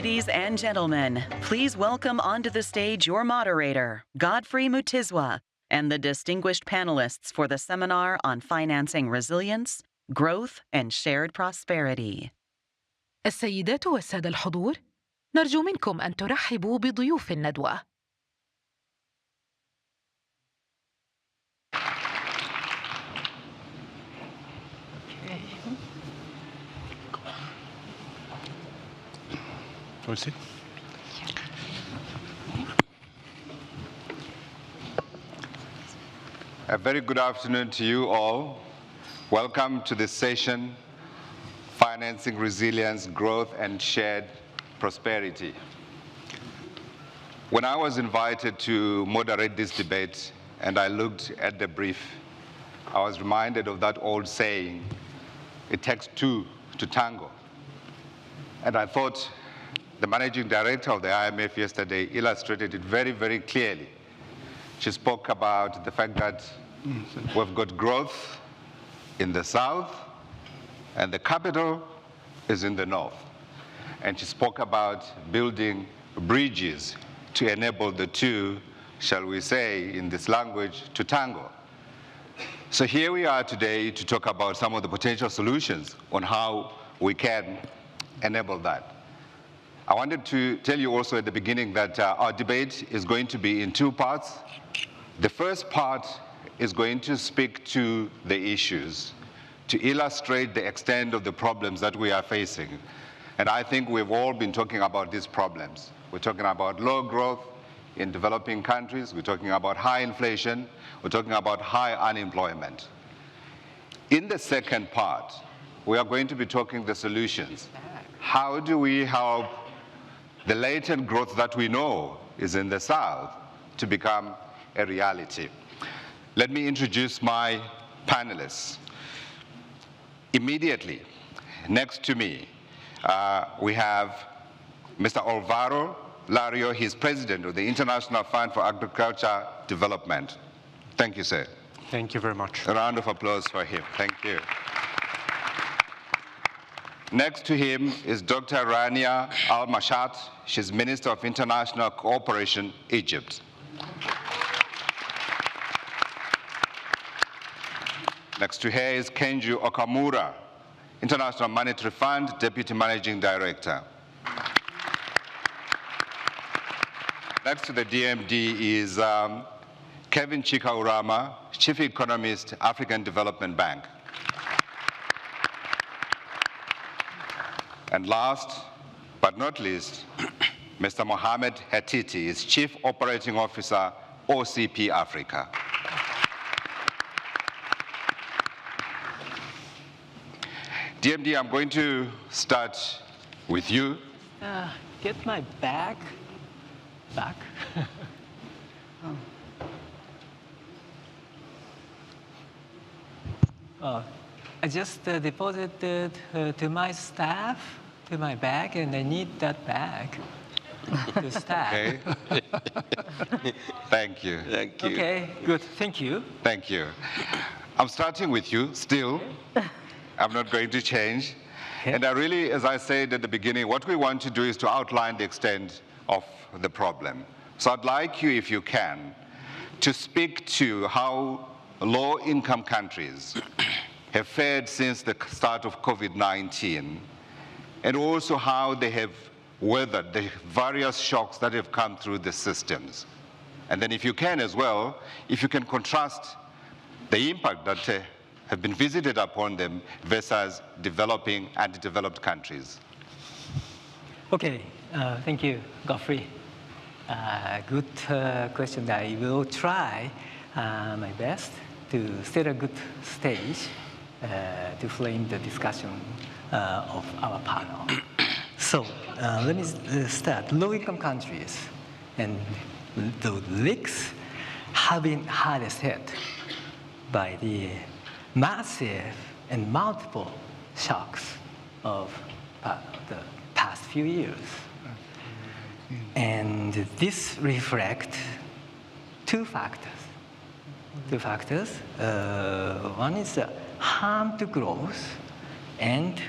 Ladies and gentlemen, please welcome onto the stage your moderator, Godfrey Mutizwa, and the distinguished panelists for the seminar on financing resilience, growth, and shared prosperity. السيدات والسادة الحضور، نرجو منكم أن ترحبوا بضيوف الندوة. A very good afternoon to you all. Welcome to this session, Financing Resilience, Growth, and Shared Prosperity. When I was invited to moderate this debate and I looked at the brief, I was reminded of that old saying, it takes two to tango. And I thought the managing director of the IMF yesterday illustrated it very, very clearly. She spoke about the fact that we've got growth in the south and the capital is in the north. And she spoke about building bridges to enable the two, shall we say, in this language, to tango. So here we are today to talk about some of the potential solutions on how we can enable that. I wanted to tell you also at the beginning that our debate is going to be in two parts. The first part is going to speak to the issues, to illustrate the extent of the problems that we are facing. And I think we've all been talking about these problems. We're talking about low growth in developing countries. We're talking about high inflation. We're talking about high unemployment. In the second part, we are going to be talking the solutions. How do we help the latent growth that we know is in the South to become a reality? Let me introduce my panelists. Immediately next to me, we have Mr. Alvaro Lario. He's president of the International Fund for Agriculture Development. Thank you, sir. Thank you very much. A round of applause for him. Thank you. Next to him is Dr. Rania Al-Mashat. She's Minister of International Cooperation, Egypt. Next to her is Kenju Okamura, International Monetary Fund, Deputy Managing Director. Next to the DMD is Kevin Chikaurama, Chief Economist, African Development Bank. And last but not least, Mr. Mohamed Hetiti is Chief Operating Officer, OCP Africa. DMD, I'm going to start with you. Get my bag back. I just deposited to my staff, to my bag, and I need that bag to staff. Okay. Thank you. Thank you. Okay, good. Thank you. Thank you. I'm starting with you still. I'm not going to change. Okay. And I really, as I said at the beginning, what we want to do is to outline the extent of the problem. So I'd like you, if you can, to speak to how low-income countries have fared since the start of COVID-19, and also how they have weathered the various shocks that have come through the systems. And then if you can as well, if you can contrast the impact that have been visited upon them versus developing and developed countries. Okay, thank you, Godfrey. Good question. I will try my best to set a good stage to frame the discussion of our panel. So let me start. Low-income countries and the risks have been hardest hit by the massive and multiple shocks of the past few years. And this reflects two factors. One is the harm to growth and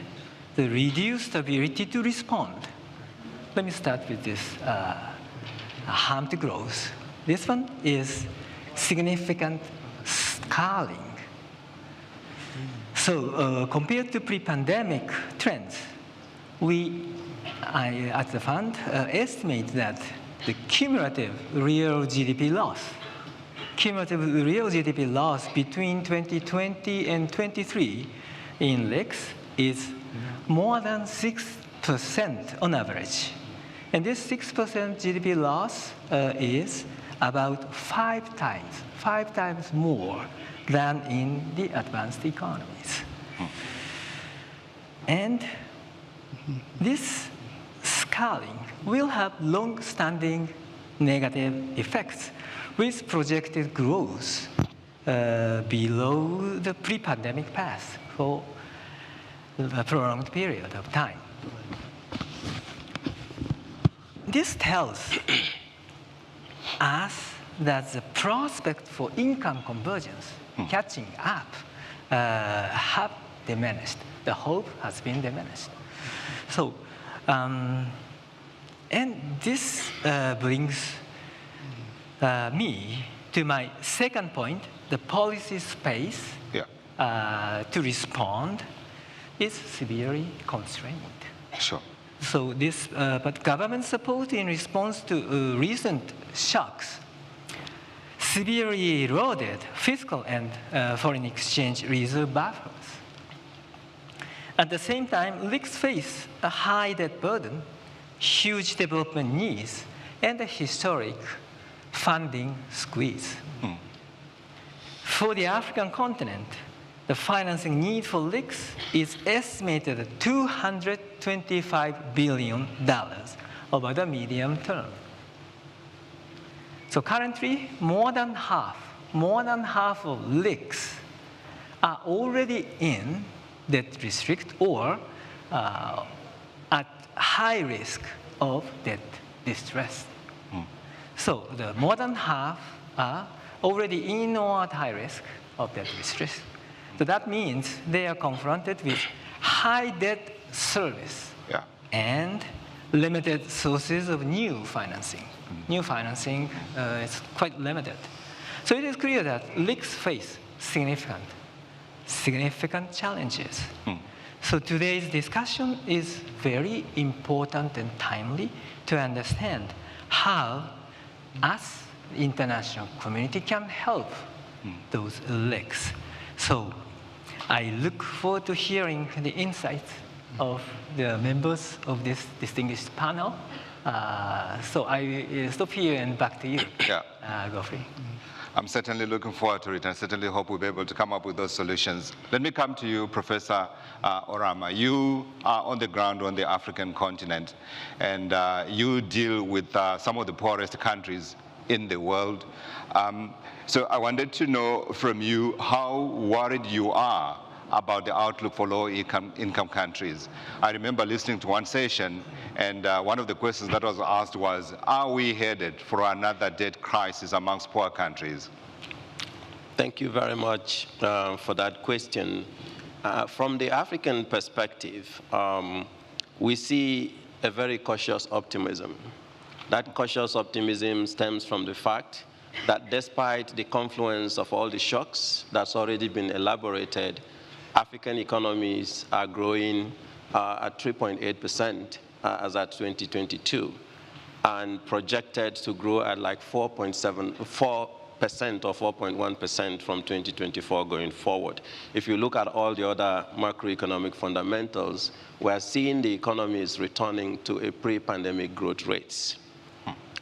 the reduced ability to respond let me start with this harm to growth. This one is significant scaling. So compared to pre-pandemic trends, at the fund, estimate that the cumulative real GDP loss between 2020 and 23 in LICS is more than 6% on average. And this 6% GDP loss is about five times more than in the advanced economies. And this scaling will have long-standing negative effects with projected growth below the pre-pandemic path for a prolonged period of time. This tells us that the prospect for income convergence, catching up, have diminished. The hope has been diminished. So, and this brings me to my second point, the policy space to respond is severely constrained. Sure. So this, but government support in response to recent shocks severely eroded fiscal and foreign exchange reserve buffers. At the same time, LICS face a high debt burden, huge development needs, and a historic funding squeeze. For the African continent, the financing need for LICS is estimated at $225 billion over the medium term. So currently, more than half of LICS are already in debt restrict or at high risk of debt distress. So the more than half are already in or at high risk of debt distress. So that means they are confronted with high debt service and limited sources of new financing. New financing is quite limited. So it is clear that LICS face significant challenges. So today's discussion is very important and timely to understand how us, the international community, can help those LICS. So I look forward to hearing the insights of the members of this distinguished panel. So I stop here and back to you, Geoffrey. I'm certainly looking forward to it, and I certainly hope we'll be able to come up with those solutions. Let me come to you, Professor Orama. You are on the ground on the African continent, and you deal with some of the poorest countries in the world. So I wanted to know from you how worried you are about the outlook for low-income countries. I remember listening to one session, and one of the questions that was asked was, are we headed for another debt crisis amongst poor countries? Thank you very much for that question. From the African perspective, we see a very cautious optimism. That cautious optimism stems from the fact that despite the confluence of all the shocks that's already been elaborated, African economies are growing at 3.8% as at 2022, and projected to grow at like 4.4% or 4.1% from 2024 going forward. If you look at all the other macroeconomic fundamentals, we're seeing the economies returning to a pre-pandemic growth rates.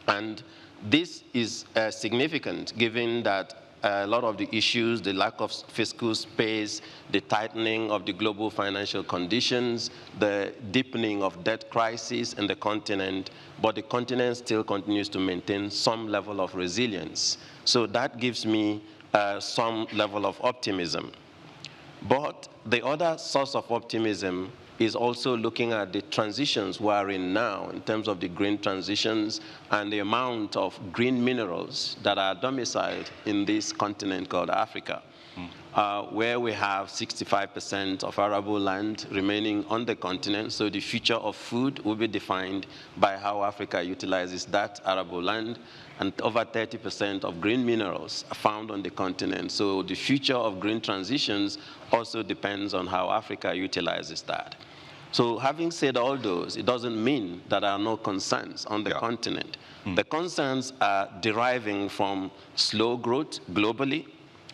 And this is significant given that a lot of the issues, the lack of fiscal space, the tightening of the global financial conditions, the deepening of debt crisis in the continent, but the continent still continues to maintain some level of resilience. So that gives me some level of optimism. But the other source of optimism is also looking at the transitions we're in now in terms of the green transitions and the amount of green minerals that are domiciled in this continent called Africa. where we have 65% of arable land remaining on the continent. So the future of food will be defined by how Africa utilizes that arable land, and over 30% of green minerals are found on the continent. So the future of green transitions also depends on how Africa utilizes that. So having said all those, it doesn't mean that there are no concerns on the continent. The concerns are deriving from slow growth globally,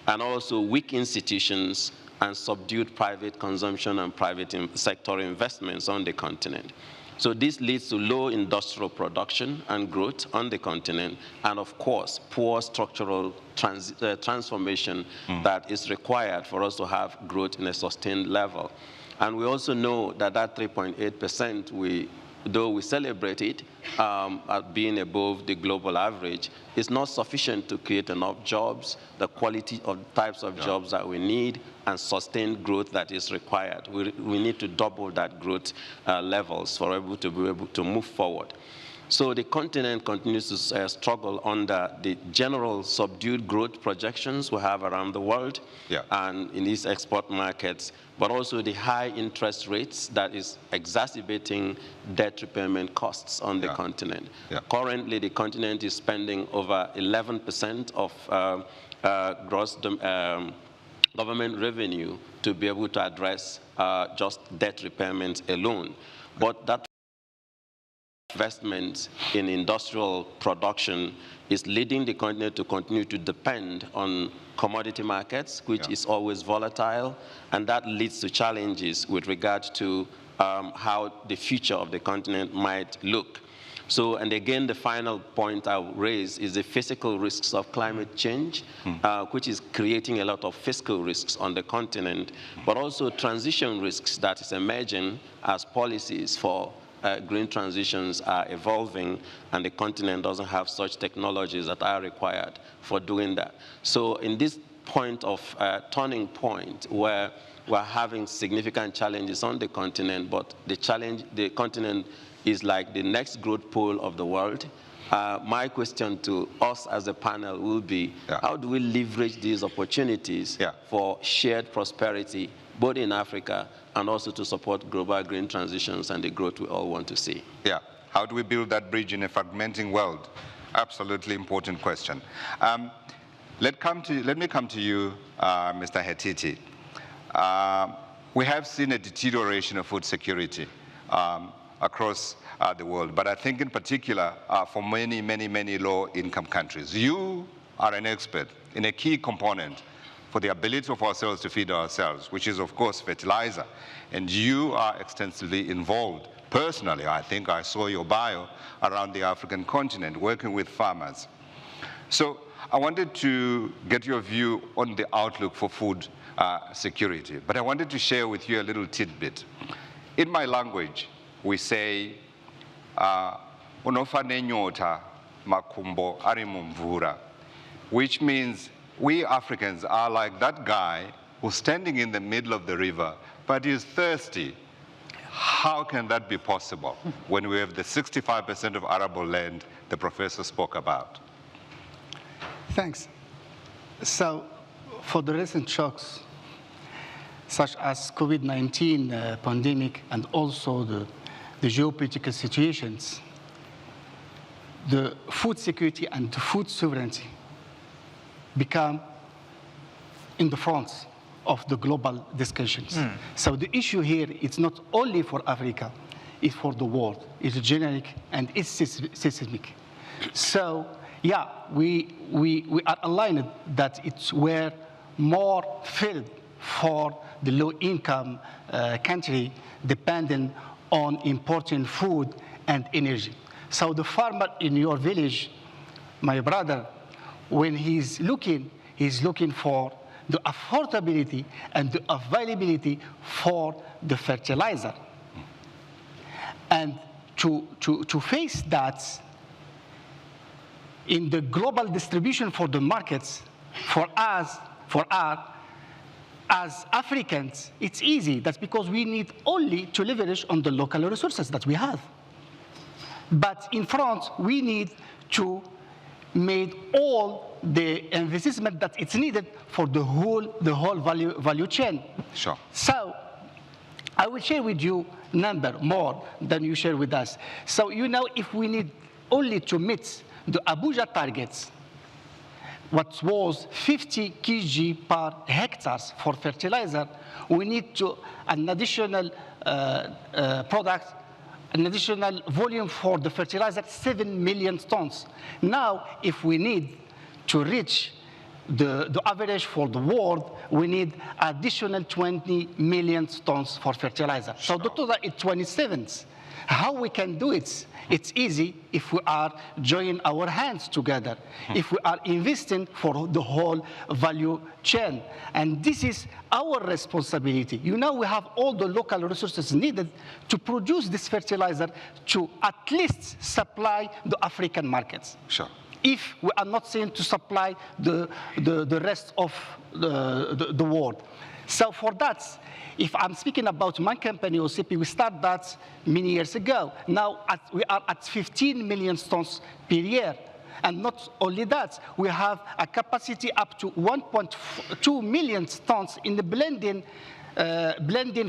and also weak institutions and subdued private consumption and private sector investments on the continent. So this leads to low industrial production and growth on the continent, and of course, poor structural transformation that is required for us to have growth in a sustained level. And we also know that that 3.8%, though we celebrate it at being above the global average, is not sufficient to create enough jobs, the quality of types of jobs that we need, and sustained growth that is required. We need to double that growth levels for able to be able to move forward. So the continent continues to struggle under the general subdued growth projections we have around the world and in these export markets, but also the high interest rates that is exacerbating debt repayment costs on the continent. Currently, the continent is spending over 11% of gross government revenue to be able to address just debt repayments alone. But that investment in industrial production is leading the continent to continue to depend on commodity markets, which is always volatile, and that leads to challenges with regard to how the future of the continent might look. So, and again, the final point I'll raise is the physical risks of climate change, which is creating a lot of fiscal risks on the continent, but also transition risks that is emerging as policies for green transitions are evolving, and the continent doesn't have such technologies that are required for doing that. So in this point of turning point where we're having significant challenges on the continent, but the continent is like the next growth pole of the world. My question to us as a panel will be, how do we leverage these opportunities for shared prosperity, both in Africa and also to support global green transitions and the growth we all want to see? How do we build that bridge in a fragmenting world? Absolutely important question. Let me come to you, Mr. Hetiti. We have seen a deterioration of food security across the world, but I think in particular for many, many, many low-income countries. You are an expert in a key component for the ability of ourselves to feed ourselves, which is, of course, fertilizer. And you are extensively involved. Personally, I think I saw your bio around the African continent, working with farmers. So I wanted to get your view on the outlook for food security, but I wanted to share with you a little tidbit. In my language, we say, "Unofane nyota makumbo ari mumvura," which means we Africans are like that guy who's standing in the middle of the river, but he's thirsty. How can that be possible when we have the 65% of arable land the professor spoke about? Thanks. So, for the recent shocks, such as COVID-19 pandemic and also the geopolitical situations, the food security and the food sovereignty become in the front of the global discussions. So the issue here is not only for Africa, it's for the world. It's generic and it's systemic. So yeah, we are aligned that it's where more field for the low-income country dependent on importing food and energy. So the farmer in your village, my brother, when he's looking for the affordability and the availability for the fertilizer. And to face that in the global distribution for the markets, for us, as Africans, it's easy. That's because we need only to leverage on the local resources that we have. But in France, we need to made all the investment that it's needed for the whole value chain. Sure. So I will share with you number more than you share with us. So if we need only to meet the Abuja targets, what was 50 kg per hectares for fertilizer, we need an additional product, an additional volume for the fertilizer, 7 million tons. Now, if we need to reach the average for the world, we need additional 20 million tons for fertilizer. So the total is 27. How we can do it? It's easy if we are joining our hands together, if we are investing for the whole value chain. And this is our responsibility. We have all the local resources needed to produce this fertilizer to at least supply the African markets. Sure. If we are not saying to supply the rest of the world. So for that, if I'm speaking about my company, OCP, we started that many years ago. Now we are at 15 million tons per year. And not only that, we have a capacity up to 1.2 million tons in the blending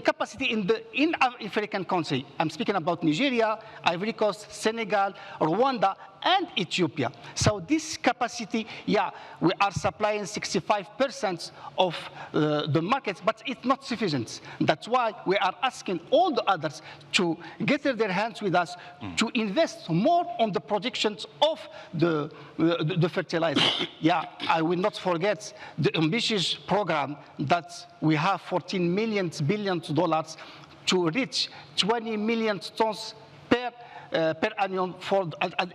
capacity in African country. I'm speaking about Nigeria, Ivory Coast, Senegal, Rwanda, and Ethiopia. So this capacity, we are supplying 65% of the markets, but it's not sufficient. That's why we are asking all the others to get their hands with us to invest more on the projections of the fertilizer. I will not forget the ambitious program that we have $14 billion to reach 20 million tons per annum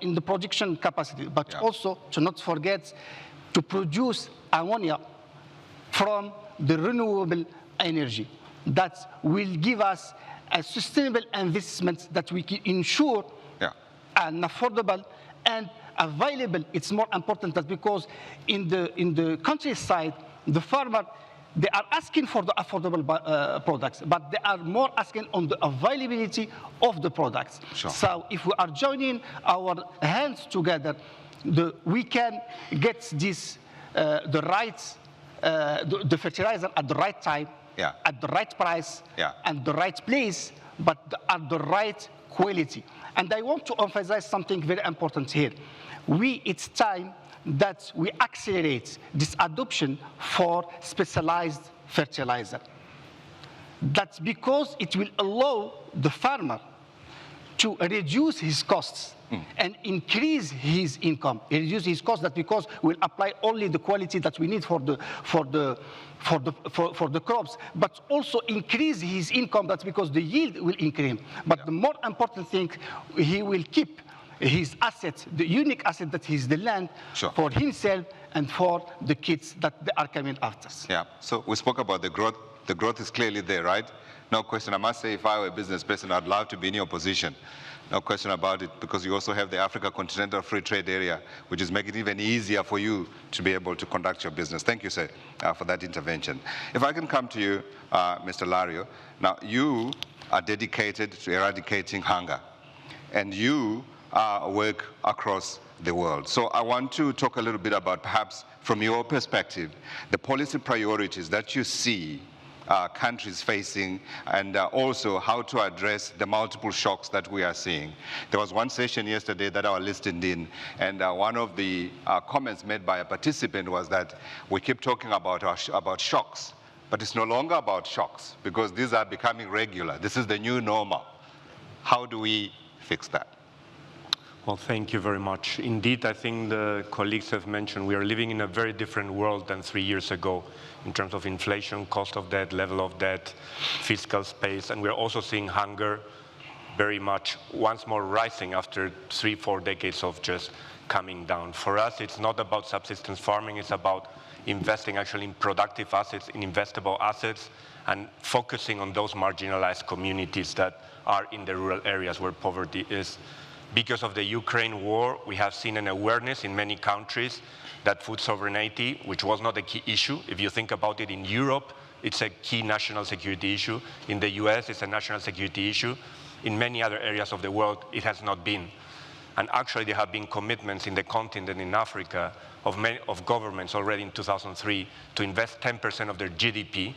in the production capacity, but also to not forget to produce ammonia from the renewable energy that will give us a sustainable investment that we can ensure and affordable and available. It's more important that because in the countryside, the farmer, they are asking for the affordable products, but they are more asking on the availability of the products. Sure. So if we are joining our hands together, we can get this the fertilizer at the right time, at the right price, and the right place, but at the right quality. And I want to emphasize something very important here. It's time that we accelerate this adoption for specialized fertilizer. That's because it will allow the farmer to reduce his costs and increase his income. Reduce his costs, that because we'll apply only the quality that we need for the crops, but also increase his income. That's because the yield will increase. But the more important thing, he will keep his asset, the unique asset that is the land, for himself and for the kids that they are coming after. Yeah, so we spoke about the growth. The growth is clearly there, right? No question. I must say, if I were a business person, I'd love to be in your position. No question about it, because you also have the Africa Continental Free Trade Area, which is making it even easier for you to be able to conduct your business. Thank you, sir, for that intervention. If I can come to you, Mr. Lario. Now, you are dedicated to eradicating hunger, and you work across the world. So I want to talk a little bit about, perhaps from your perspective, the policy priorities that you see countries facing, and also how to address the multiple shocks that we are seeing. There was one session yesterday that I was listening in, and one of the comments made by a participant was that we keep talking about shocks, but it's no longer about shocks, because these are becoming regular. This is the new normal. How do we fix that? Well, thank you very much. Indeed, I think the colleagues have mentioned we are living in a very different world than 3 years ago in terms of inflation, cost of debt, level of debt, fiscal space, and we're also seeing hunger very much once more rising after 3-4 decades of just coming down. For us, it's not about subsistence farming, it's about investing actually in productive assets, in investable assets, and focusing on those marginalized communities that are in the rural areas where poverty is. Because of the Ukraine war, we have seen an awareness in many countries that food sovereignty, which was not a key issue. If you think about it, in Europe, it's a key national security issue. In the US, it's a national security issue. In many other areas of the world, it has not been. And actually, there have been commitments in the continent in Africa of governments already in 2003 to invest 10% of their GDP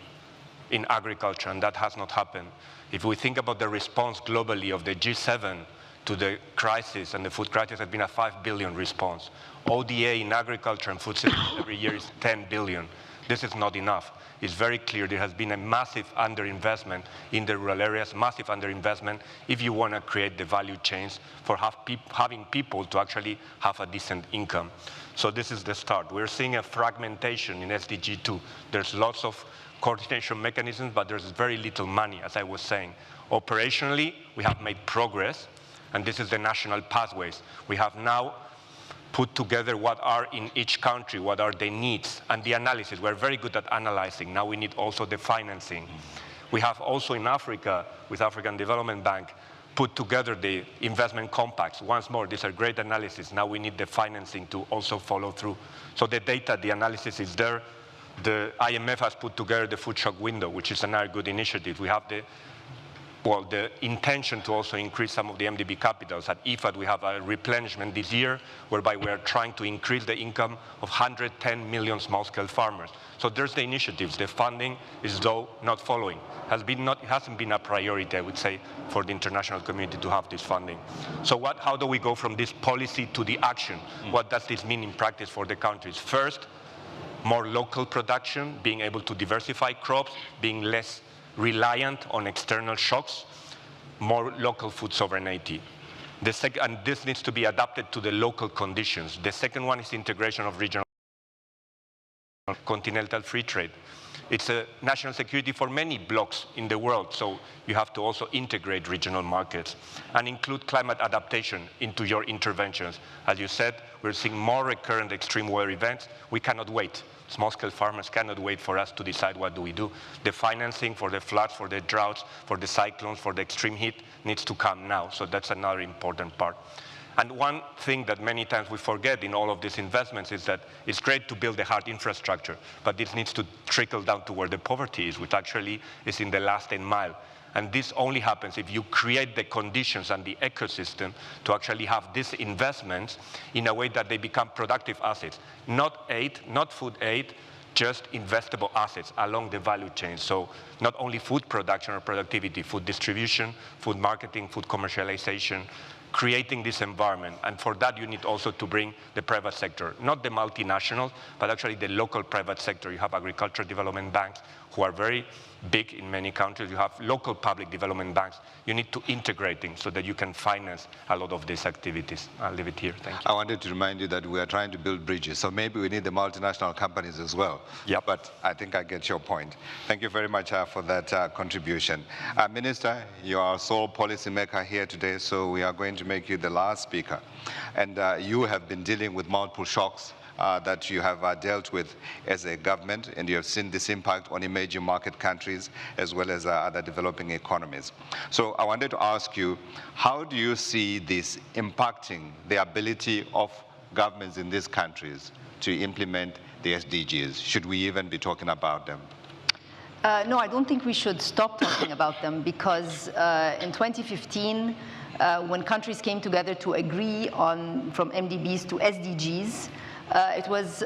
in agriculture, and that has not happened. If we think about the response globally of the G7 to the crisis, and the food crisis has been a 5 billion response. ODA in agriculture and food systems every year is 10 billion. This is not enough. It's very clear there has been a massive underinvestment in the rural areas, massive underinvestment if you want to create the value chains for having people to actually have a decent income. So this is the start. We're seeing a fragmentation in SDG 2. There's lots of coordination mechanisms, but there's very little money, as I was saying. Operationally, we have made progress, and this is the national pathways. We have now put together what are in each country, what are the needs, and the analysis. We're very good at analyzing. Now we need also the financing. We have also in Africa, with African Development Bank, put together the investment compacts. Once more, these are great analysis. Now we need the financing to also follow through. So the data, the analysis is there. The IMF has put together the food shock window, which is another good initiative. We have the intention to also increase some of the MDB capitals. At IFAD, we have a replenishment this year, whereby we are trying to increase the income of 110 million small-scale farmers. So there's the initiatives. The funding is, though, not following. It hasn't been a priority, I would say, for the international community to have this funding. So how do we go from this policy to the action? What does this mean in practice for the countries? First, more local production, being able to diversify crops, being less reliant on external shocks, more local food sovereignty. And this needs to be adapted to the local conditions. The second one is integration of regional continental free trade. It's a national security for many blocks in the world, so you have to also integrate regional markets and include climate adaptation into your interventions. As you said, we're seeing more recurrent extreme weather events. We cannot wait. Small-scale farmers cannot wait for us to decide what do we do. The financing for the floods, for the droughts, for the cyclones, for the extreme heat needs to come now. So that's another important part. And one thing that many times we forget in all of these investments is that it's great to build the hard infrastructure, but this needs to trickle down to where the poverty is, which actually is in the last 10 mile. And this only happens if you create the conditions and the ecosystem to actually have these investments in a way that they become productive assets. Not aid, not food aid, just investable assets along the value chain. So not only food production or productivity, food distribution, food marketing, food commercialization, creating this environment. And for that, you need also to bring the private sector, not the multinationals, but actually the local private sector. You have agricultural development banks who are very big in many countries. You have local public development banks. You need to integrate things so that you can finance a lot of these activities. I'll leave it here. Thank you. I wanted to remind you that we are trying to build bridges, so maybe we need the multinational companies as well. Yep. But I think I get your point. Thank you very much for that contribution. Minister, you are our sole policymaker here today, so we are going to make you the last speaker. And you have been dealing with multiple shocks that you have dealt with as a government, and you have seen this impact on emerging market countries as well as other developing economies. So I wanted to ask you, how do you see this impacting the ability of governments in these countries to implement the SDGs? Should we even be talking about them? No, I don't think we should stop talking about them, because in 2015, when countries came together to agree on from MDBs to SDGs, it was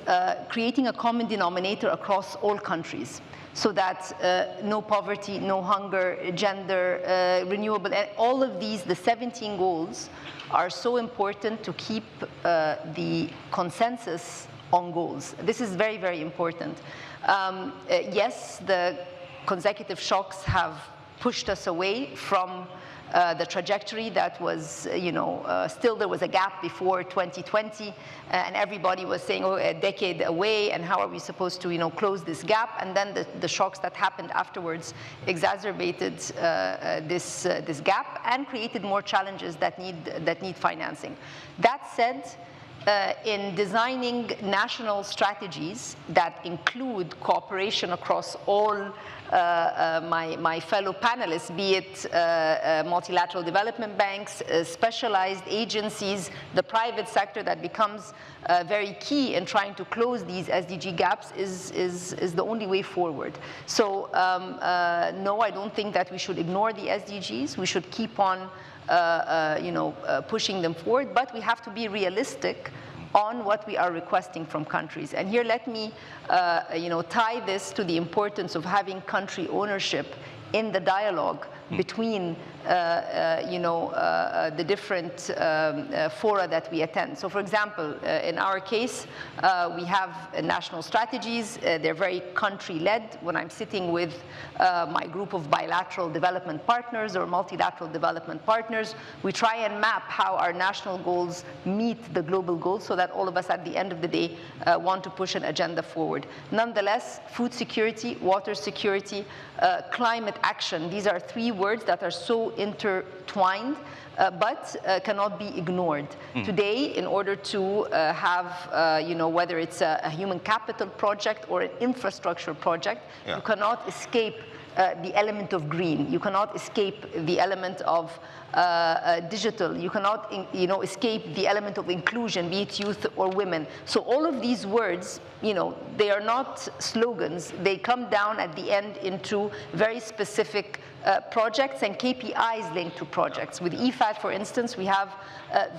creating a common denominator across all countries, so that no poverty, no hunger, gender, renewable, all of these, the 17 goals, are so important to keep the consensus on goals. This is very, very important. Yes, the consecutive shocks have pushed us away from the trajectory that was, still there was a gap before 2020, and everybody was saying, oh, a decade away, and how are we supposed to, close this gap? And then the shocks that happened afterwards exacerbated this gap and created more challenges that need financing. That said, in designing national strategies that include cooperation across all my fellow panelists, be it multilateral development banks, specialized agencies, the private sector, that becomes very key in trying to close these SDG gaps is the only way forward. So no, I don't think that we should ignore the SDGs. We should keep on pushing them forward, but we have to be realistic on what we are requesting from countries. And here let me tie this to the importance of having country ownership in the dialogue between the different fora that we attend. So for example, in our case, we have national strategies. They're very country-led. When I'm sitting with my group of bilateral development partners or multilateral development partners, we try and map how our national goals meet the global goals so that all of us at the end of the day want to push an agenda forward. Nonetheless, food security, water security, climate action, these are three words that are so intertwined, but cannot be ignored. Today, in order to have, whether it's a human capital project or an infrastructure project, you cannot escape the element of green. You cannot escape the element of digital. You cannot, escape the element of inclusion, be it youth or women. So all of these words, they are not slogans. They come down at the end into very specific projects and KPIs linked to projects. With IFAD, for instance, we have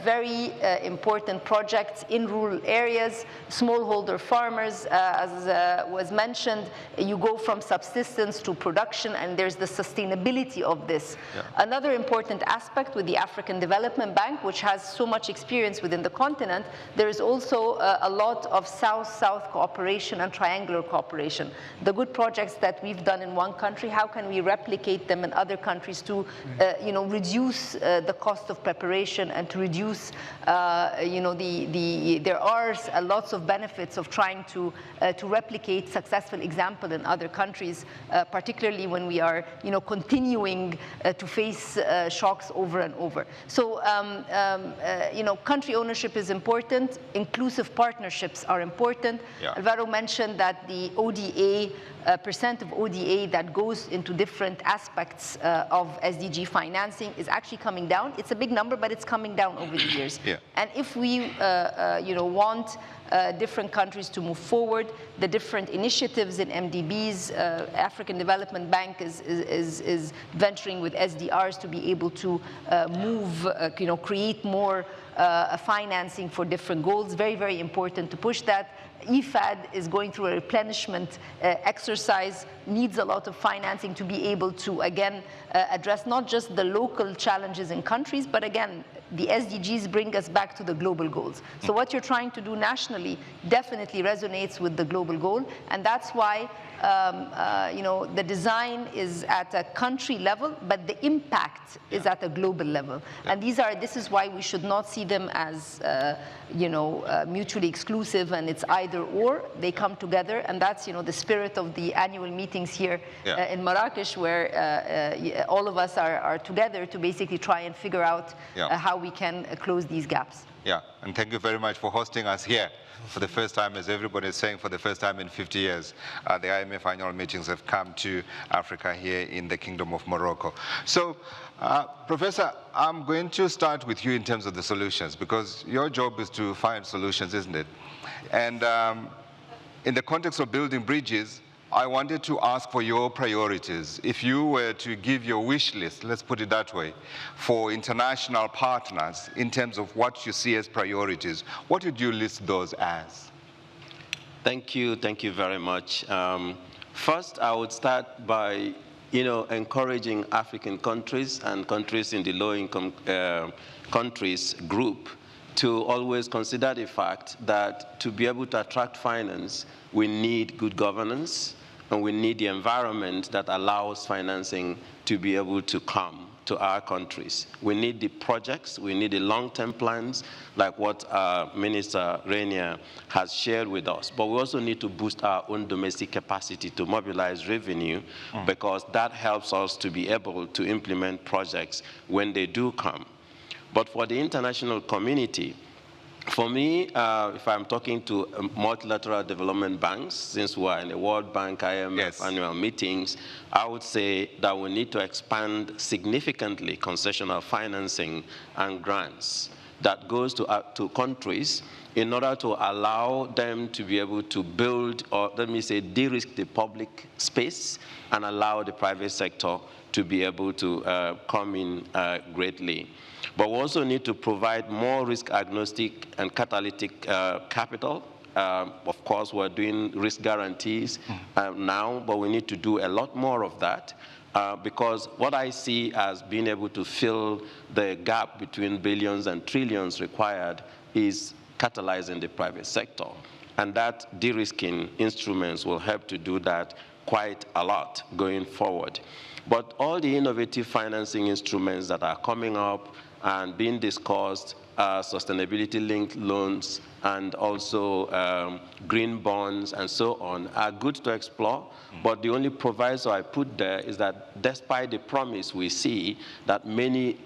very important projects in rural areas, smallholder farmers, as was mentioned. You go from subsistence to production, and there's the sustainability of this. Another important aspect with the African Development Bank, which has so much experience within the continent, there is also a lot of South-South cooperation and triangular cooperation. The good projects that we've done in one country, how can we replicate them in other countries to, reduce the cost of preparation and to reduce, there are lots of benefits of trying to replicate successful example in other countries, particularly when we are, continuing to face shocks over and over. So, country ownership is important. Inclusive partnerships are important. Alvaro mentioned that the ODA, percent of ODA that goes into different aspects of SDG financing is actually coming down. It's a big number, but it's coming down over the years. And if we, want different countries to move forward, the different initiatives in MDBs, African Development Bank is venturing with SDRs to be able to move, create more financing for different goals. Very, very important to push that. IFAD is going through a replenishment exercise, needs a lot of financing to be able to, again, address not just the local challenges in countries, but again, the SDGs bring us back to the global goals. So what you're trying to do nationally definitely resonates with the global goal, and that's why the design is at a country level, but the impact is at a global level. And this is why we should not see them as mutually exclusive and it's either or. They come together, and that's the spirit of the annual meetings here in Marrakesh, where all of us are together to basically try and figure out how we can close these gaps. And thank you very much for hosting us here for the first time, as everybody is saying, for the first time in 50 years. The IMF annual meetings have come to Africa here in the Kingdom of Morocco. So, Professor, I'm going to start with you in terms of the solutions, because your job is to find solutions, isn't it? And in the context of building bridges, I wanted to ask for your priorities. If you were to give your wish list, let's put it that way, for international partners in terms of what you see as priorities, what would you list those as? Thank you very much. First, I would start by, encouraging African countries and countries in the low-income countries group to always consider the fact that to be able to attract finance, we need good governance, and we need the environment that allows financing to be able to come to our countries. We need the projects, we need the long-term plans, like what Minister Rainier has shared with us. But we also need to boost our own domestic capacity to mobilize revenue, because that helps us to be able to implement projects when they do come. But for the international community, for me, if I'm talking to multilateral development banks, since we're in the World Bank, IMF annual meetings, I would say that we need to expand significantly concessional financing and grants that goes to countries in order to allow them to be able to build, or let me say, de-risk the public space and allow the private sector to be able to come in greatly. But we also need to provide more risk agnostic and catalytic capital. Of course, we're doing risk guarantees now, but we need to do a lot more of that. Because what I see as being able to fill the gap between billions and trillions required is catalyzing the private sector. And that de-risking instruments will help to do that quite a lot going forward. But all the innovative financing instruments that are coming up and being discussed, sustainability-linked loans, and also green bonds and so on, are good to explore. But the only proviso I put there is that despite the promise we see that many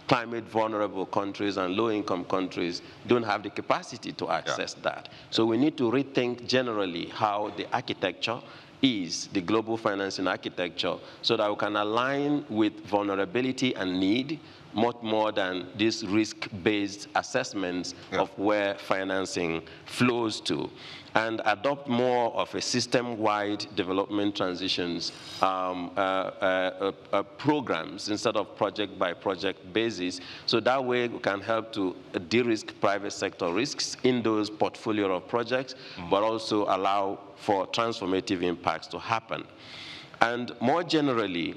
climate vulnerable countries and low-income countries don't have the capacity to access that. So we need to rethink generally how the architecture is, the global financing architecture, so that we can align with vulnerability and need much more than these risk-based assessments of where financing flows to, and adopt more of a system-wide development transitions programs instead of project-by-project basis. So that way we can help to de-risk private sector risks in those portfolio of projects, but also allow for transformative impacts to happen. And more generally,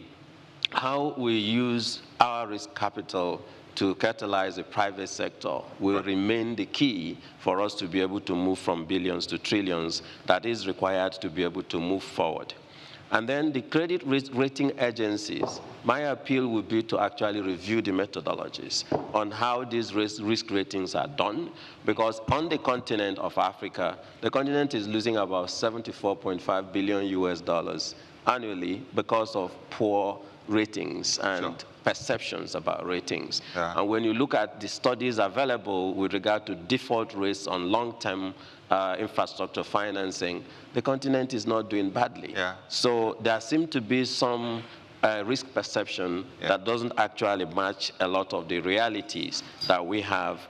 how we use our risk capital to catalyze the private sector will remain the key for us to be able to move from billions to trillions that is required to be able to move forward. And then the credit rating agencies, my appeal would be to actually review the methodologies on how these risk ratings are done, because on the continent of Africa, the continent is losing about $74.5 billion US annually because of poor ratings and perceptions about ratings. And when you look at the studies available with regard to default rates on long-term infrastructure financing, the continent is not doing badly. So there seems to be some risk perception that doesn't actually match a lot of the realities that we have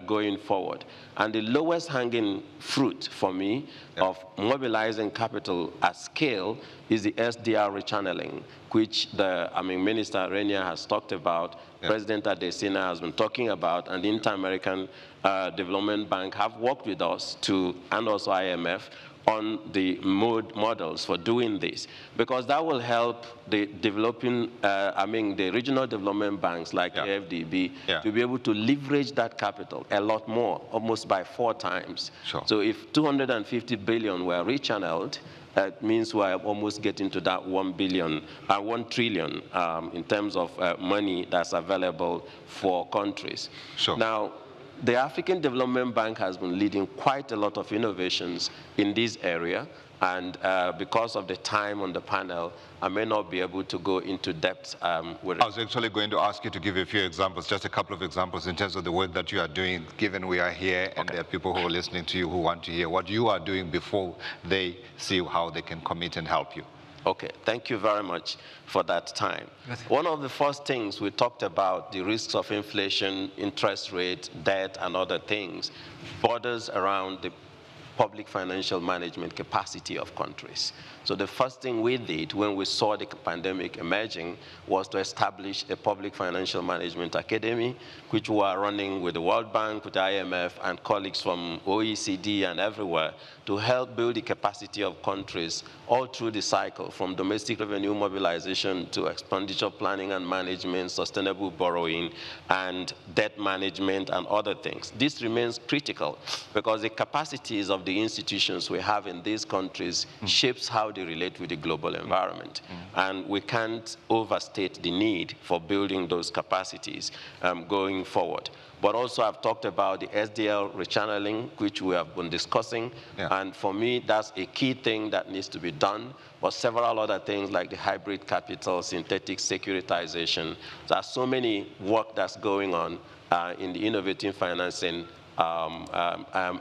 going forward. And the lowest hanging fruit for me of mobilizing capital at scale is the SDR rechanneling, which the Minister Renia has talked about, President Adesina has been talking about, and the Inter-American Development Bank have worked with us and also IMF on the models for doing this, because that will help the developing, the regional development banks like AFDB to be able to leverage that capital a lot more, almost by 4 times. So if 250 billion were rechanneled, that means we're almost getting to that 1 trillion in terms of money that's available for countries. Now, the African Development Bank has been leading quite a lot of innovations in this area, and because of the time on the panel, I may not be able to go into depth with it. I was actually going to ask you to give a few examples, just a couple of examples in terms of the work that you are doing, given we are here and there are people who are listening to you who want to hear what you are doing before they see how they can commit and help you. Okay, thank you very much for that time. One of the first things we talked about, the risks of inflation, interest rate, debt, and other things, borders around the public financial management capacity of countries. So the first thing we did when we saw the pandemic emerging was to establish a public financial management academy, which we are running with the World Bank, with the IMF, and colleagues from OECD and everywhere to help build the capacity of countries all through the cycle, from domestic revenue mobilization to expenditure planning and management, sustainable borrowing, and debt management, and other things. This remains critical because the capacities of the institutions we have in these countries shapes how they relate with the global environment. And we can't overstate the need for building those capacities going forward. But also I've talked about the SDL rechanneling, which we have been discussing. And for me, that's a key thing that needs to be done. But several other things like the hybrid capital, synthetic securitization. There are so many work that's going on in the innovative financing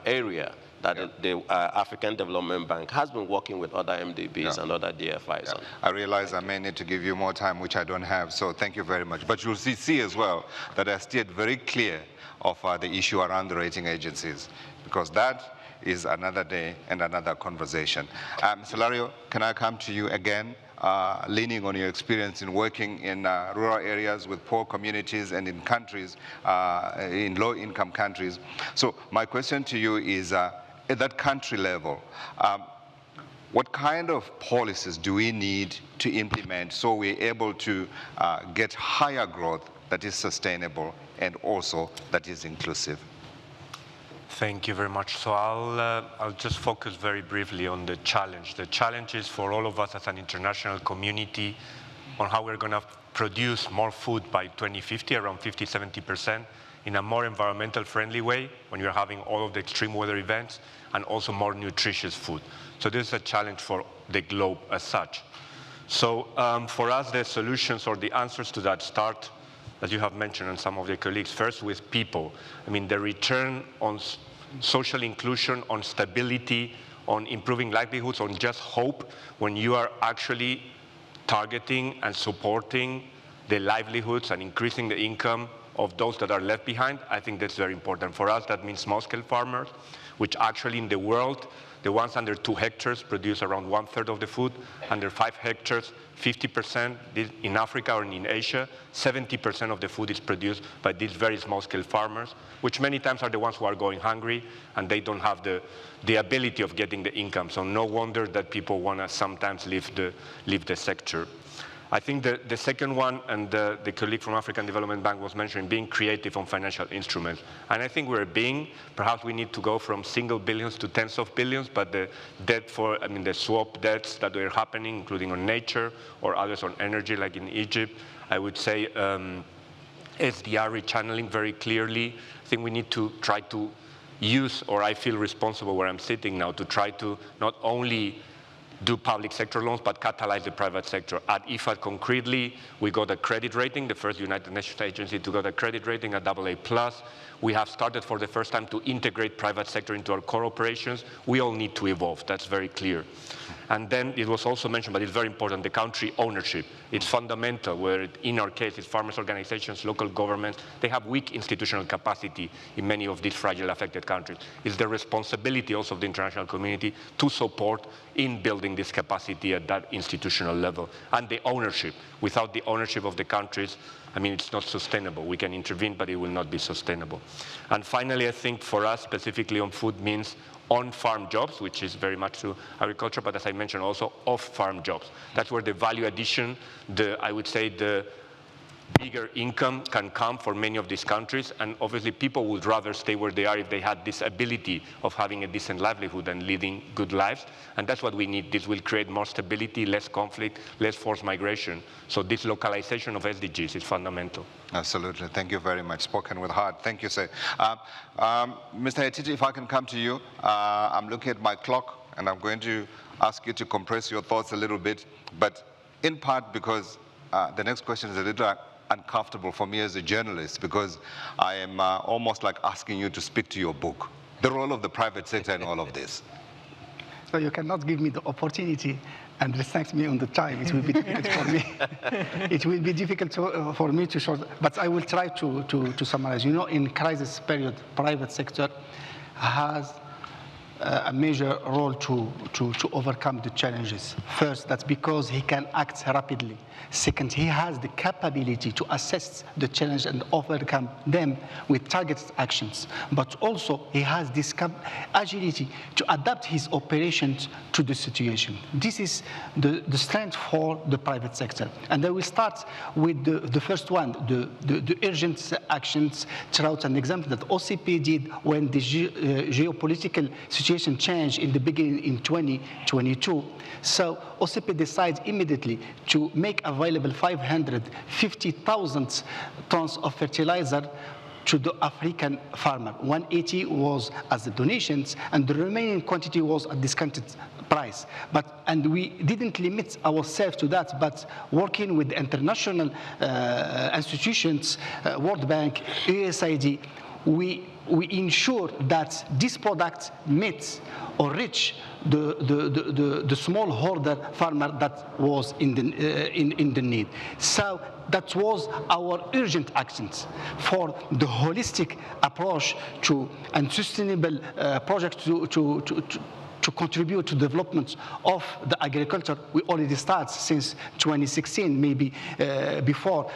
area that the African Development Bank has been working with other MDBs and other DFIs on. I realize I may need to give you more time, which I don't have, so thank you very much. But you'll see as well that I steered very clear of the issue around the rating agencies, because that is another day and another conversation. Mr. Lario, can I come to you again, leaning on your experience in working in rural areas with poor communities and in countries, in low-income countries. So my question to you is, at that country level, what kind of policies do we need to implement so we're able to get higher growth that is sustainable and also that is inclusive? Thank you very much. So I'll just focus very briefly on the challenge. The challenge is for all of us as an international community on how we're going to produce more food by 2050, around 50–70%, in a more environmental friendly way when you're having all of the extreme weather events, and also more nutritious food. So this is a challenge for the globe as such. So for us, the solutions or the answers to that start, as you have mentioned, and some of your colleagues, first with people. I mean, the return on social inclusion, on stability, on improving livelihoods, on just hope, when you are actually targeting and supporting the livelihoods and increasing the income of those that are left behind, I think that's very important. For us, that means small-scale farmers, which actually in the world, the ones under 2 hectares produce around 1/3 of the food. Under 5 hectares, 50%. In Africa or in Asia, 70% of the food is produced by these very small-scale farmers, which many times are the ones who are going hungry, and they don't have the ability of getting the income. So no wonder that people want to sometimes leave the sector. I think the second one, and the colleague from African Development Bank was mentioning, being creative on financial instruments. And I think perhaps we need to go from single billions to tens of billions, but the the swap debts that are happening, including on nature or others on energy, like in Egypt, I would say SDR rechanneling very clearly. I think we need to try to use, or I feel responsible where I'm sitting now, to try to not only do public sector loans, but catalyze the private sector. At IFAD concretely, we got a credit rating, the first United Nations agency to get a credit rating at AA+. We have started for the first time to integrate private sector into our core operations. We all need to evolve, that's very clear. And then it was also mentioned, but it's very important, the country ownership. It's fundamental, where in our case, it's farmers' organizations, local governments, they have weak institutional capacity in many of these fragile affected countries. It's the responsibility also of the international community to support in building this capacity at that institutional level. And the ownership. Without the ownership of the countries, I mean, it's not sustainable. We can intervene, but it will not be sustainable. And finally, I think for us, specifically on food, means on-farm jobs, which is very much to agriculture, but as I mentioned, also off-farm jobs. That's where the value addition, I would say the bigger income can come for many of these countries, and obviously people would rather stay where they are if they had this ability of having a decent livelihood and leading good lives, and that's what we need. This will create more stability, less conflict, less forced migration. So this localization of SDGs is fundamental. Absolutely. Thank you very much. Spoken with heart. Thank you, sir. Mr. Etiti, if I can come to you. I'm looking at my clock, and I'm going to ask you to compress your thoughts a little bit, but in part because the next question is a little uncomfortable for me as a journalist, because I am almost like asking you to speak to your book, the role of the private sector in all of this. So you cannot give me the opportunity and restrict me on the time. It will be difficult for me. It will be difficult for me to short, but I will try to summarize. You know, in crisis period, private sector has a major role to overcome the challenges. First, that's because he can act rapidly. Second, he has the capability to assess the challenge and overcome them with targeted actions. But also, he has this agility to adapt his operations to the situation. This is the strength for the private sector. And I will start with the first one, the urgent actions. Throughout an example that OCP did when the geopolitical situation changed in the beginning in 2022. So OCP decides immediately to make available 550,000 tons of fertilizer to the African farmer. 180 was as the donations, and the remaining quantity was a discounted price. And we didn't limit ourselves to that, but working with international institutions, World Bank, USAID, we we ensure that this product meets or reach the smallholder farmer that was in the need. So that was our urgent actions for the holistic approach to and sustainable projects to contribute to development of the agriculture. We already started since 2016, maybe before,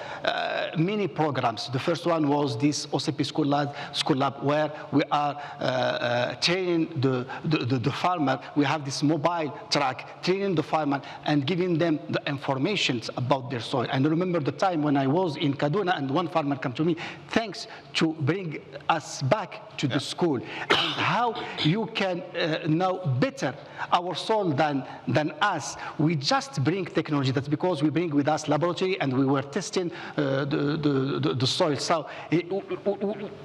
many programs. The first one was this OCP School Lab, where we are training the farmer. We have this mobile track, training the farmer and giving them the information about their soil. And I remember the time when I was in Kaduna and one farmer came to me, thanks to bring us back to the school, and how you can now better our soil than us. We just bring technology. That's because we bring with us laboratory and we were testing the soil. So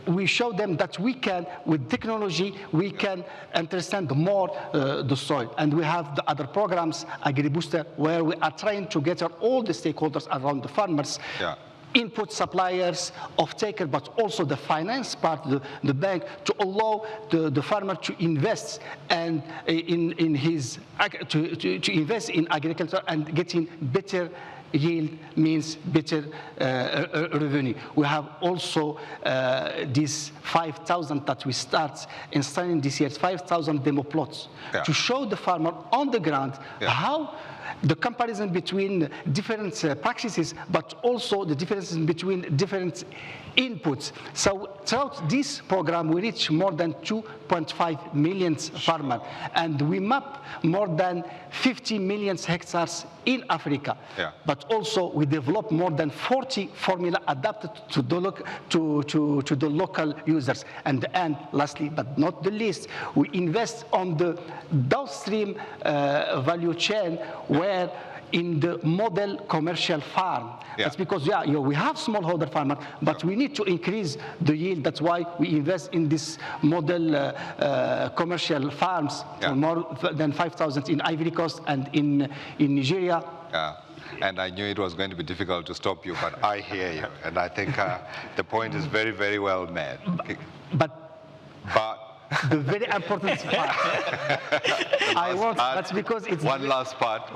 we show them that we can, with technology, we can understand more the soil. And we have the other programs, AgriBooster, where we are trying to gather all the stakeholders around the farmers. Yeah. Input suppliers, off-taker, but also the finance part, the bank, to allow the farmer to invest and in his to invest in agriculture and getting better yield means better revenue. We have also these 5,000 that we start installing this year, 5,000 demo plots, to show the farmer on the ground how the comparison between different practices, but also the differences between different inputs. So throughout this program, we reach more than 2.5 million farmers, and we map more than 50 million hectares in Africa. Yeah. But also we develop more than 40 formula adapted to the local users. And lastly, but not the least, we invest on the downstream value chain, where in the model commercial farm. Yeah. That's because we have smallholder farmer, but we need to increase the yield. That's why we invest in this model commercial farms, more than 5,000 in Ivory Coast and in Nigeria. Yeah. And I knew it was going to be difficult to stop you, but I hear you, and I think the point is very, very well made. But the very important part. That's because it's one last part.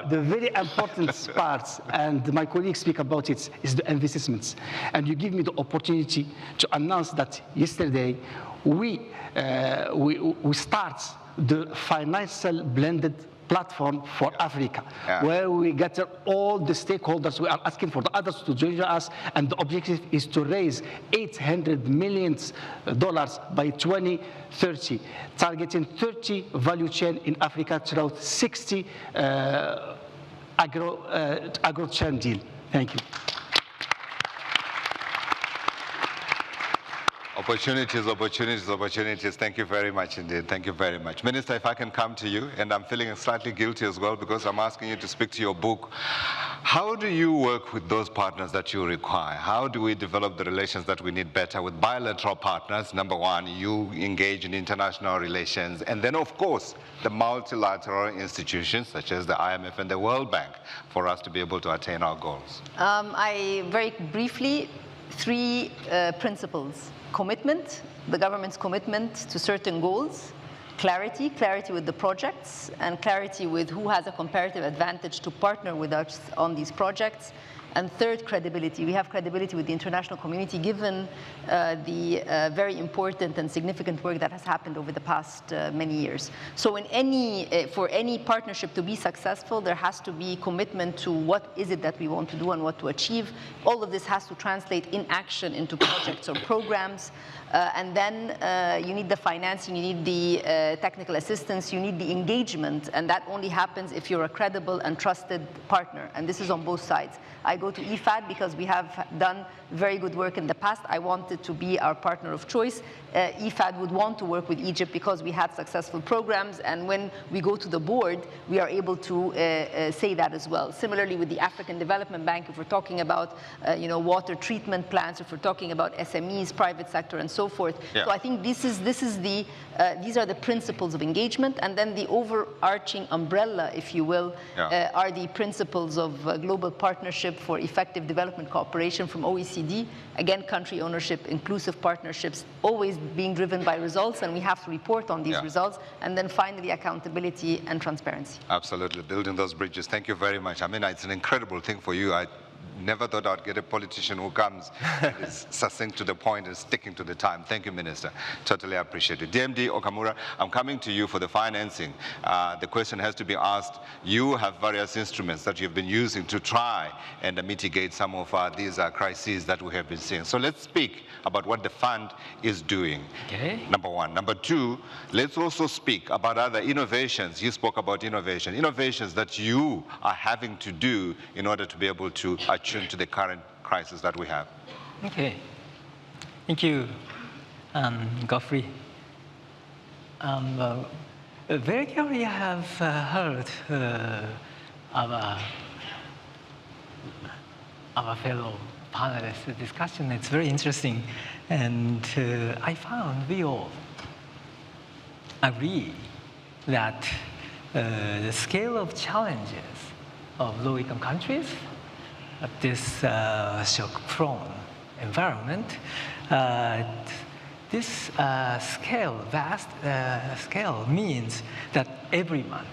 The very important part, and my colleagues speak about it, is the investments. And you give me the opportunity to announce that yesterday we start the financial blended platform for Africa, where we gather all the stakeholders. We are asking for the others to join us, and the objective is to raise $800 million by 2030, targeting 30 value chain in Africa throughout 60 agro chain deal. Thank you. Opportunities, opportunities, opportunities. Thank you very much indeed. Thank you very much. Minister, if I can come to you, and I'm feeling slightly guilty as well because I'm asking you to speak to your book. How do you work with those partners that you require? How do we develop the relations that we need better with bilateral partners? Number one, you engage in international relations, and then of course, the multilateral institutions such as the IMF and the World Bank for us to be able to attain our goals. I very briefly, three principles. Commitment, the government's commitment to certain goals, clarity with the projects, and clarity with who has a comparative advantage to partner with us on these projects. And third, credibility. We have credibility with the international community given the very important and significant work that has happened over the past many years. So for any partnership to be successful, there has to be commitment to what is it that we want to do and what to achieve. All of this has to translate in action into projects or programs. And then you need the financing, you need the technical assistance, you need the engagement, and that only happens if you're a credible and trusted partner, and this is on both sides. I go to IFAD because we have done very good work in the past. I wanted to be our partner of choice. IFAD would want to work with Egypt because we had successful programs, and when we go to the board, we are able to say that as well. Similarly with the African Development Bank, if we're talking about water treatment plants, if we're talking about SMEs, private sector, and so forth. Yeah. So I think these are the principles of engagement, and then the overarching umbrella, if you will, are the principles of global partnership for Effective Development Cooperation from OECD. Again, country ownership, inclusive partnerships, always being driven by results, and we have to report on these results. And then finally, accountability and transparency. Absolutely, building those bridges. Thank you very much. I mean, it's an incredible thing for you. I never thought I'd get a politician who comes and is succinct to the point and sticking to the time. Thank you, Minister. Totally appreciate it. DMD Okamura, I'm coming to you for the financing. The question has to be asked. You have various instruments that you've been using to try and mitigate some of these crises that we have been seeing. So let's speak about what the fund is doing. Okay. Number one. Number two, let's also speak about other innovations. You spoke about innovations that you are having to do in order to be able to attune to the current crisis that we have. Okay. Thank you, Godfrey. Very carefully I have heard our fellow panelists' discussion. It's very interesting. And I found we all agree that the scale of challenges of low-income countries at this shock-prone environment, this vast scale means that everyone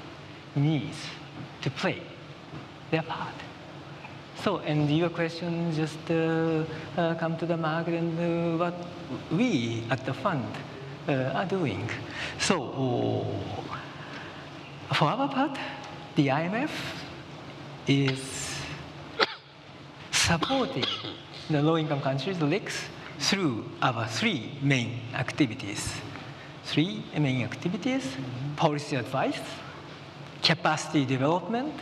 needs to play their part. So, and your question just come to the mark and what we at the fund are doing. So, for our part, the IMF is supporting the low-income countries, the LICs, through our three main activities. Policy advice, capacity development,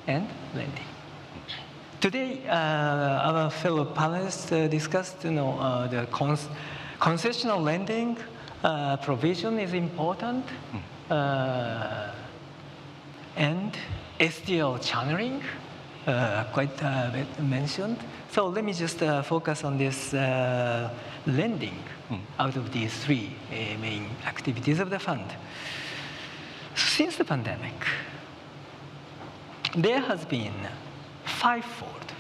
and lending. Today, our fellow panelists discussed, the concessional lending provision is important, and SDL channeling, quite mentioned. So let me just focus on this lending out of these three main activities of the fund. Since the pandemic, there has been fivefold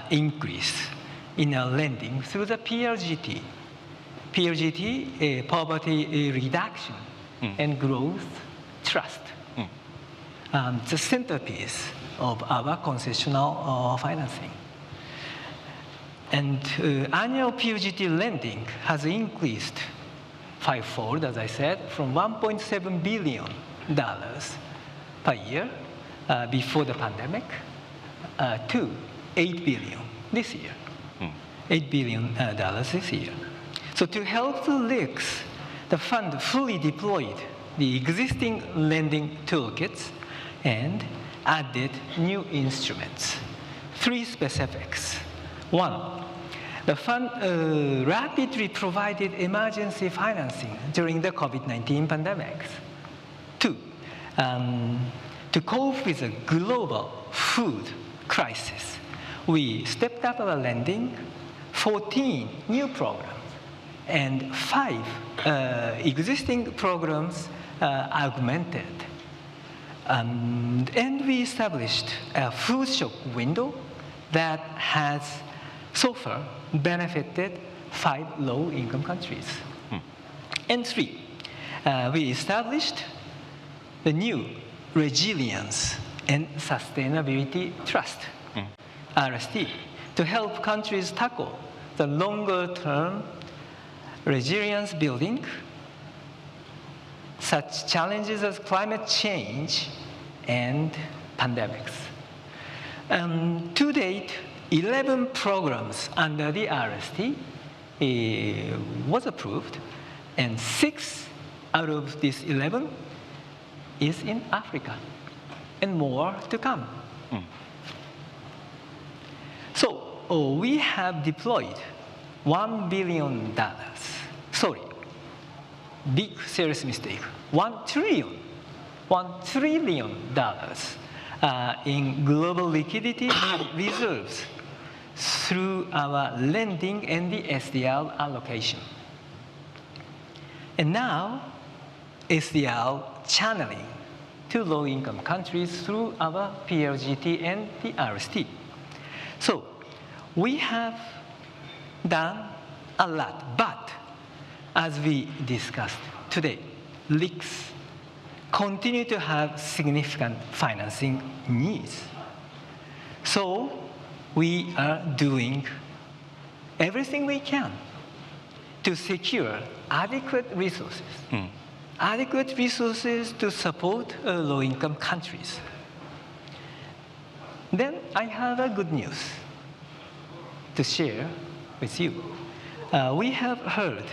increase in lending through the PRGT. PRGT, poverty reduction and growth trust. The centerpiece of our concessional financing. And annual PRGT lending has increased fivefold, as I said, from $1.7 billion per year before the pandemic to $8 billion this year. $8 billion this year. So to help the LICs, the fund fully deployed the existing lending toolkits and added new instruments. Three specifics. One, the fund rapidly provided emergency financing during the COVID-19 pandemic. Two, to cope with the global food crisis, we stepped up our lending, 14 new programs, and 5 existing programs augmented. And we established a food shock window that has so far benefited 5 low-income countries. And 3, we established the new Resilience and Sustainability Trust, RST, to help countries tackle the longer-term resilience building, such challenges as climate change and pandemics. To date, 11 programs under the RST was approved, and 6 out of these 11 is in Africa, and more to come. So we have deployed $1 billion. Sorry, big serious mistake. $1 trillion in global liquidity reserves through our lending and the SDL allocation. And now, SDL channeling to low-income countries through our PLGT and the RST. So we have done a lot, but as we discussed today, LICs continue to have significant financing needs. So we are doing everything we can to secure adequate resources. Adequate resources to support low-income countries. Then I have a good news to share with you. We have heard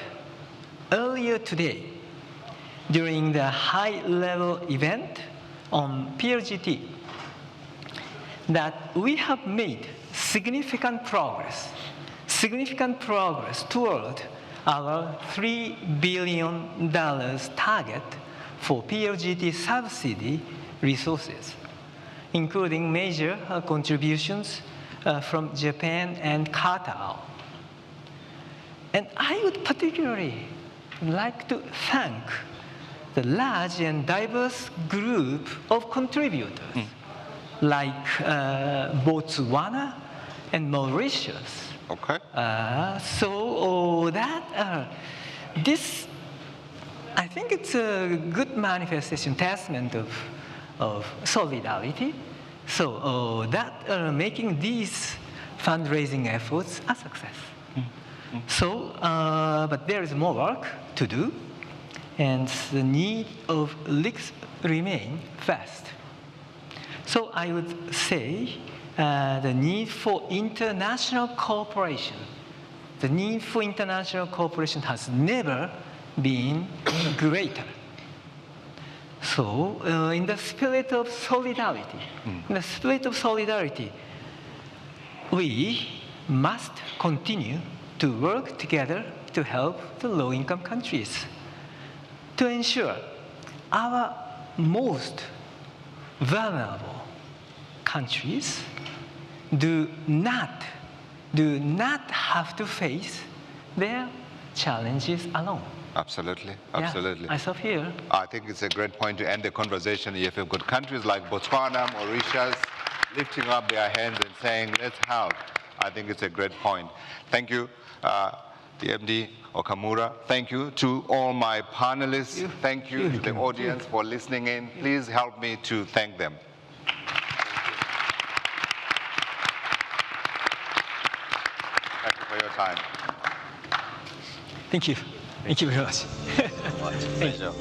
earlier today during the high-level event on PLGT that we have made significant progress toward our $3 billion target for PLGT subsidy resources, including major contributions from Japan and Qatar. And I would particularly like to thank the large and diverse group of contributors, like Botswana and Mauritius. Okay. So that this, I think it's a good manifestation, testament of solidarity. So that making these fundraising efforts a success. So, but there is more work to do, and the need of LICs remain vast. So I would say the need for international cooperation. The need for international cooperation has never been greater. So, in the spirit of solidarity, we must continue to work together to help the low-income countries to ensure our most vulnerable countries do not have to face their challenges alone. Absolutely. Yeah, I stop here. I think it's a great point to end the conversation. If you've got countries like Botswana, Mauritius, lifting up their hands and saying, let's help, I think it's a great point. Thank you, DMD Okamura. Thank you to all my panelists. Thank you to the audience for listening in. Please help me to thank them. Thank you for your time. Thank you. Thank you very much. Pleasure.